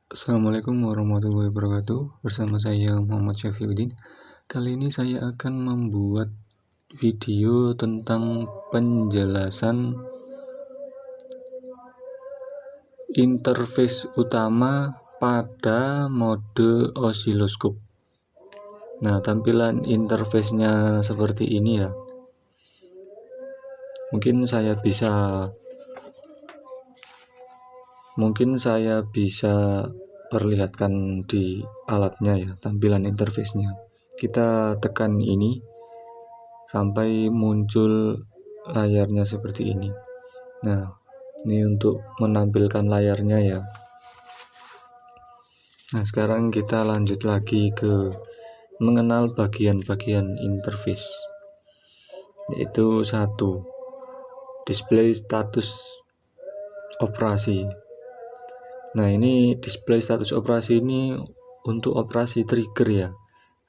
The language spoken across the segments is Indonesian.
Assalamualaikum warahmatullahi wabarakatuh. Bersama saya Muhammad Syafiuddin. Kali ini saya akan membuat video tentang penjelasan interface utama pada mode osiloskop. Nah, tampilan interface-nya seperti ini ya. Mungkin saya bisa perlihatkan di alatnya ya, tampilan interface-nya. Kita tekan ini sampai muncul layarnya seperti ini. Nah, ini untuk menampilkan layarnya ya. Nah, sekarang kita lanjut lagi ke mengenal bagian-bagian interface, yaitu 1. Display status operasi. Nah, ini display status operasi ini untuk operasi trigger ya.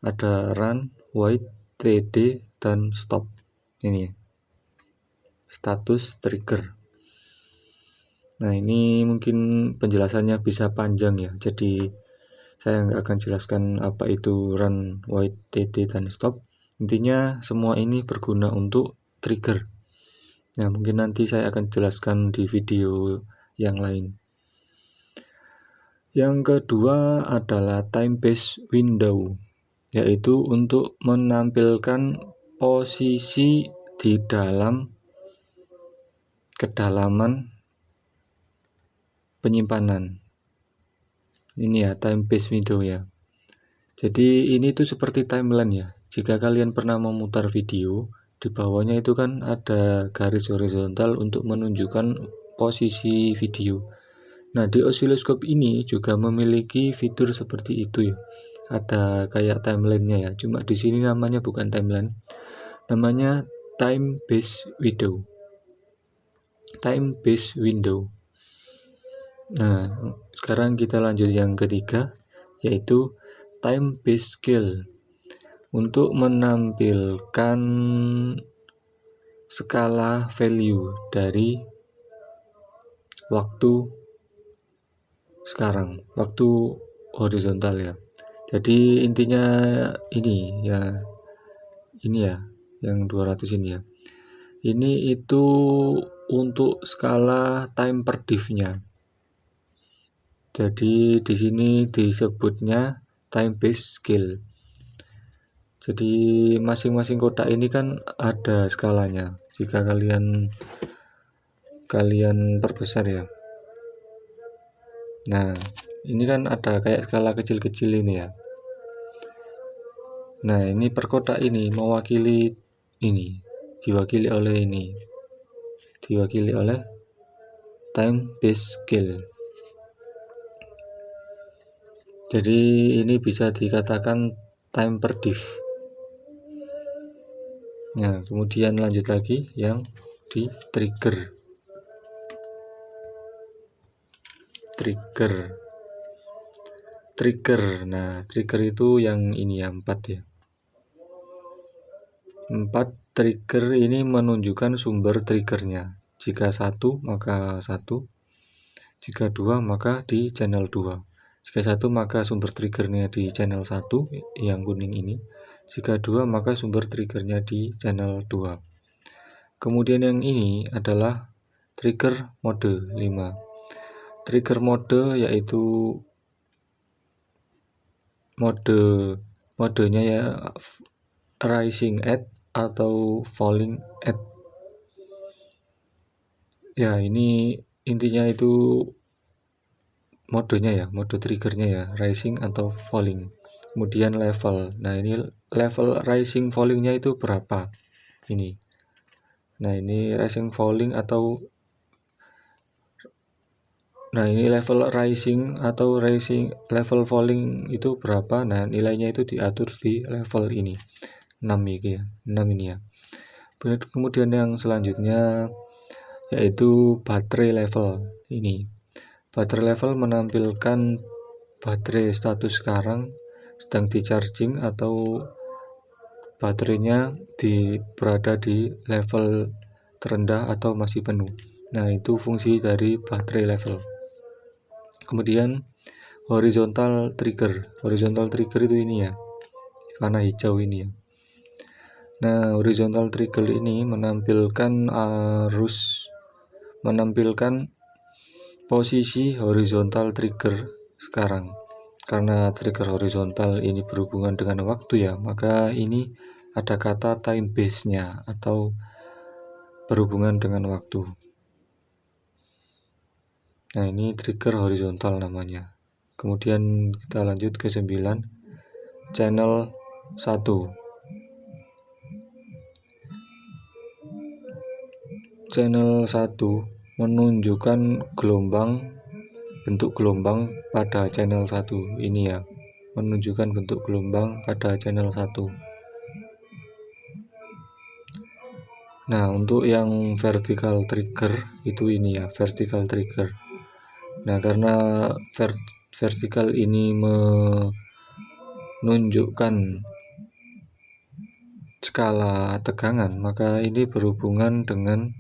Ada run, wait, td, dan stop. Ini status trigger. Nah, ini mungkin penjelasannya bisa panjang ya, jadi saya nggak akan jelaskan apa itu run, wait, td, dan stop. Intinya semua ini berguna untuk trigger. Nah, mungkin nanti saya akan jelaskan di video yang lain. Yang kedua adalah time base window, yaitu untuk menampilkan posisi di dalam kedalaman penyimpanan. Ini ya, time base window ya. Jadi ini tuh seperti timeline ya. Jika kalian pernah memutar video, di bawahnya itu kan ada garis horizontal untuk menunjukkan posisi video. Nah, di osiloskop ini juga memiliki fitur seperti itu ya. Ada kayak timeline-nya ya. Cuma di sini namanya bukan timeline. Namanya time base window. Time base window. Nah, sekarang kita lanjut yang ketiga, yaitu time base scale. Untuk menampilkan skala value dari waktu sekarang, waktu horizontal ya. Jadi intinya ini ya, yang 200 ini ya. Ini itu untuk skala time per div-nya. Jadi di sini disebutnya time base scale. Jadi masing-masing kotak ini kan ada skalanya. Jika kalian perbesar ya. Nah, ini kan ada kayak skala kecil-kecil ini ya. Nah, ini per kotak ini mewakili ini, diwakili oleh time base scale. Jadi ini bisa dikatakan time per div. Nah, kemudian lanjut lagi yang di trigger. Nah, trigger itu yang ini ya, 4 ya. 4 trigger ini menunjukkan sumber triggernya. Jika 1 maka 1, jika 2 maka di channel 2. Jika 1 maka sumber triggernya di channel 1 yang kuning ini. Jika 2 maka sumber triggernya di channel 2. Kemudian yang ini adalah trigger mode 5. Trigger mode yaitu modenya ya rising edge atau falling edge. Ya, ini intinya itu modenya ya, mode triggernya ya, rising atau falling. Kemudian level. Nah, ini level rising fallingnya itu berapa? Ini. Nah, ini rising falling atau ini level rising atau level falling itu berapa? Nah, nilainya itu diatur di level ini. 6 ini ya. 6 ini ya. Kemudian yang selanjutnya yaitu baterai level. Ini. Baterai level menampilkan baterai status sekarang sedang di charging atau baterainya berada di level terendah atau masih penuh. Nah, itu fungsi dari baterai level. Kemudian horizontal trigger. Horizontal trigger itu ini ya, warna hijau ini ya. Nah, horizontal trigger ini menampilkan posisi horizontal trigger sekarang. Karena trigger horizontal ini berhubungan dengan waktu ya, maka ini ada kata time base-nya atau berhubungan dengan waktu. Nah, ini trigger horizontal namanya. Kemudian kita lanjut ke 9, channel 1. Channel 1 menunjukkan bentuk gelombang pada channel 1 ini ya, menunjukkan bentuk gelombang pada channel 1. Nah, untuk yang vertical trigger itu ini ya, vertical trigger. Nah, karena vertical ini menunjukkan skala tegangan, maka ini berhubungan dengan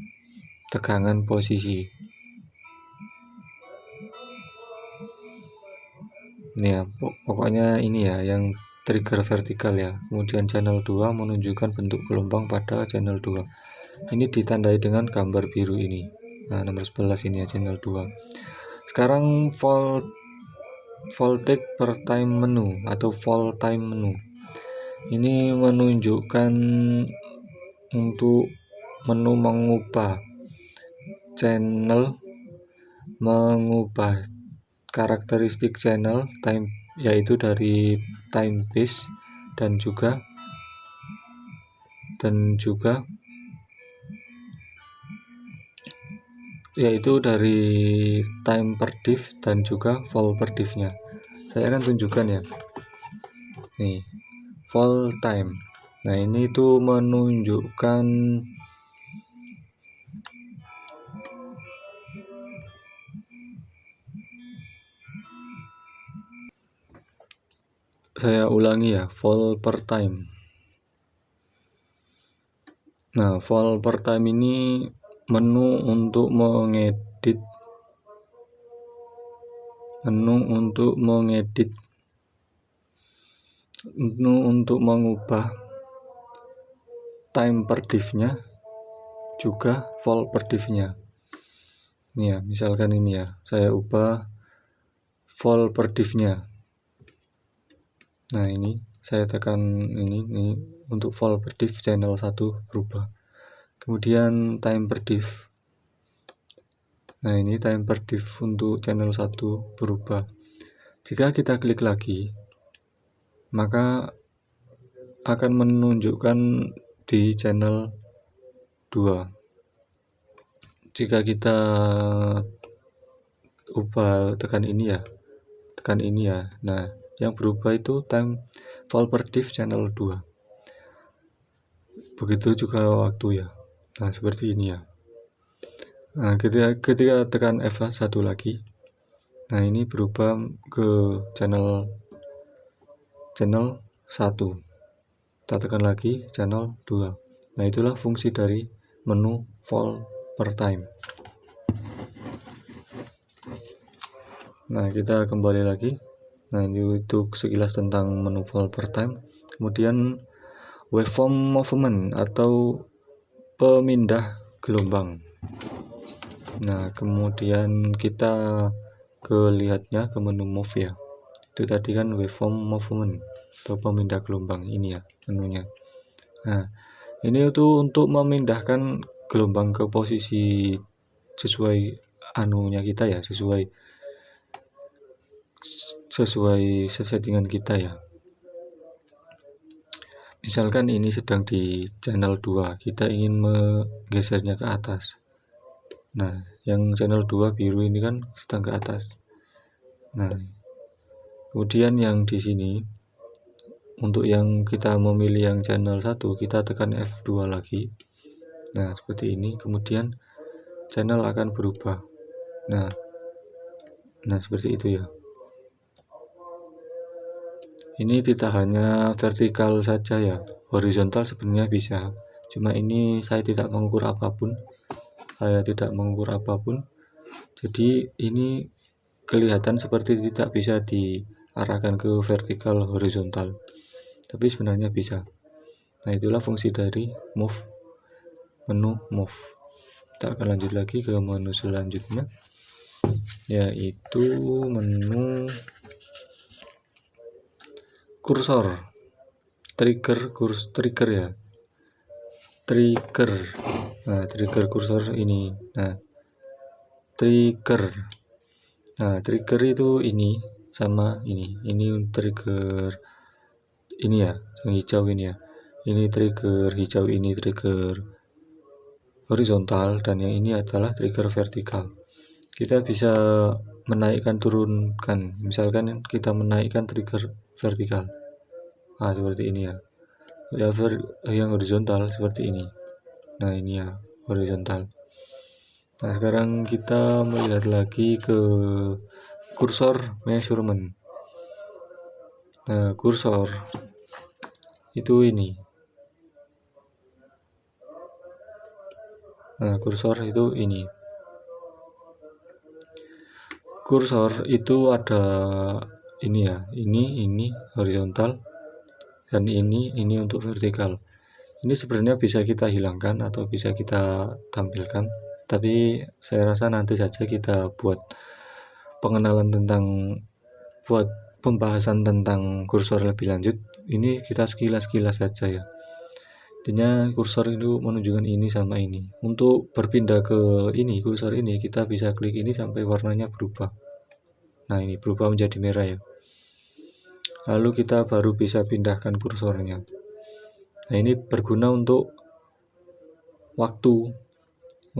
tegangan posisi. Ini ya, pokoknya ini ya yang trigger vertikal ya. Kemudian channel 2 menunjukkan bentuk gelombang pada channel 2. Ini ditandai dengan gambar biru ini. Nah, nomor 11 ini ya, channel 2. Sekarang voltage per time menu atau volt time menu. Ini menunjukkan untuk menu mengubah karakteristik channel time, yaitu dari time base dan juga yaitu dari time per diff dan juga volt per diff-nya. Saya akan tunjukkan ya. Nih, volt time. Nah, ini tuh menunjukkan saya ulangi ya, volt per time. Nah, volt per time ini menu untuk mengubah time per diff-nya juga volt per diff-nya. Ini ya, misalkan ini ya, saya ubah volt per diff-nya. Nah, ini saya tekan ini untuk volt per diff channel 1 berubah. Kemudian time per diff. Nah, ini time per diff untuk channel 1 berubah. Jika kita klik lagi, maka akan menunjukkan di channel 2. Jika kita ubah tekan ini ya. Nah, yang berubah itu time volt per diff channel 2. Begitu juga waktu ya. Nah, seperti ini ya. Nah, ketika tekan F1 lagi, nah ini berubah ke channel 1. Kita tekan lagi channel 2. Nah, itulah fungsi dari menu volt per time. Nah, kita kembali lagi. Nah, itu sekilas tentang menu volt per time. Kemudian waveform movement atau pemindah gelombang. Nah, kemudian kita lihatnya ke menu move ya. Itu tadi kan waveform movement atau pemindah gelombang, ini ya menunya. Nah, ini itu untuk memindahkan gelombang ke posisi sesuai anunya kita ya, sesuai settingan kita ya. Misalkan ini sedang di channel 2, kita ingin menggesernya ke atas. Nah, yang channel 2 biru ini kan sedang ke atas. Nah, kemudian yang di sini untuk yang kita memilih yang channel 1, kita tekan F2 lagi. Nah, seperti ini. Kemudian channel akan berubah. Nah, seperti itu ya. Ini tidak hanya vertikal saja ya, horizontal sebenarnya bisa. Cuma ini saya tidak mengukur apapun. Jadi ini kelihatan seperti tidak bisa diarahkan ke vertikal horizontal, tapi sebenarnya bisa. Nah, itulah fungsi dari menu move. Kita akan lanjut lagi ke menu selanjutnya, yaitu menu kursor, trigger ya, trigger. Nah, trigger kursor ini. Nah, trigger itu ini sama ini trigger ini ya, yang hijau ini ya. Ini trigger hijau, ini trigger horizontal, dan yang ini adalah trigger vertikal. Kita bisa menaikkan turunkan, misalkan kita menaikkan trigger vertikal, nah seperti ini ya. Yang horizontal seperti ini. Nah, ini ya horizontal. Nah, sekarang kita melihat lagi ke kursor measurement. Nah, kursor itu ini. Nah, kursor itu ini. Kursor itu ada ini ya, ini horizontal, dan ini untuk vertikal. Ini sebenarnya bisa kita hilangkan atau bisa kita tampilkan, tapi saya rasa nanti saja kita buat pembahasan tentang kursor lebih lanjut. Ini kita sekilas saja ya. Intinya kursor itu menunjukkan ini sama ini. Untuk berpindah ke ini, kursor ini, kita bisa klik ini sampai warnanya berubah. Nah, ini berubah menjadi merah ya. Lalu kita baru bisa pindahkan kursornya. Nah, ini berguna untuk waktu,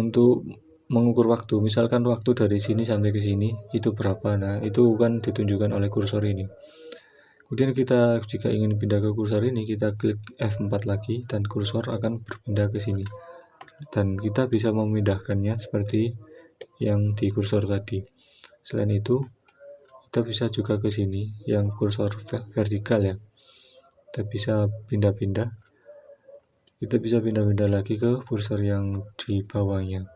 untuk mengukur waktu. Misalkan waktu dari sini sampai ke sini itu berapa. Nah, itu kan ditunjukkan oleh kursor ini. Kemudian kita jika ingin pindah ke kursor ini, kita klik F4 lagi dan kursor akan berpindah ke sini. Dan kita bisa memindahkannya seperti yang di kursor tadi. Selain itu, kita bisa juga ke sini yang kursor vertikal ya. Kita bisa pindah-pindah. Kita bisa pindah-pindah lagi ke kursor yang di bawahnya.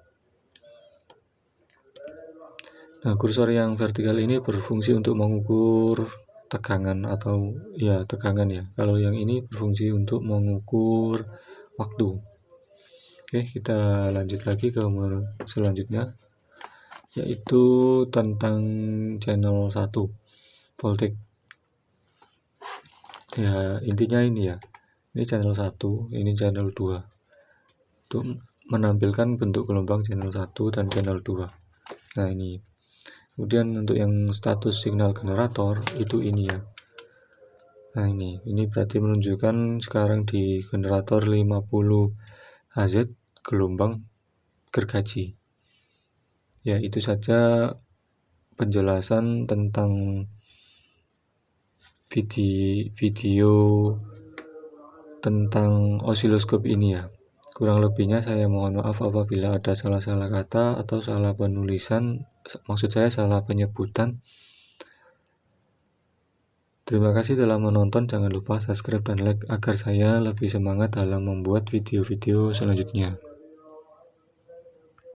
Nah, kursor yang vertikal ini berfungsi untuk mengukur tegangan atau ya tegangan ya. Kalau yang ini berfungsi untuk mengukur waktu. Oke, kita lanjut lagi ke selanjutnya, yaitu tentang channel 1 voltage. Ya, intinya ini ya. Ini channel 1, ini channel 2. Untuk menampilkan bentuk gelombang channel 1 dan channel 2. Nah, ini. Kemudian untuk yang status signal generator itu ini ya. Nah, ini berarti menunjukkan sekarang di generator 50 Hz gelombang gergaji. Ya, itu saja penjelasan tentang video tentang osiloskop ini ya. Kurang lebihnya saya mohon maaf apabila ada salah-salah kata atau salah penulisan, maksud saya salah penyebutan. Terima kasih telah menonton, jangan lupa subscribe dan like agar saya lebih semangat dalam membuat video-video selanjutnya.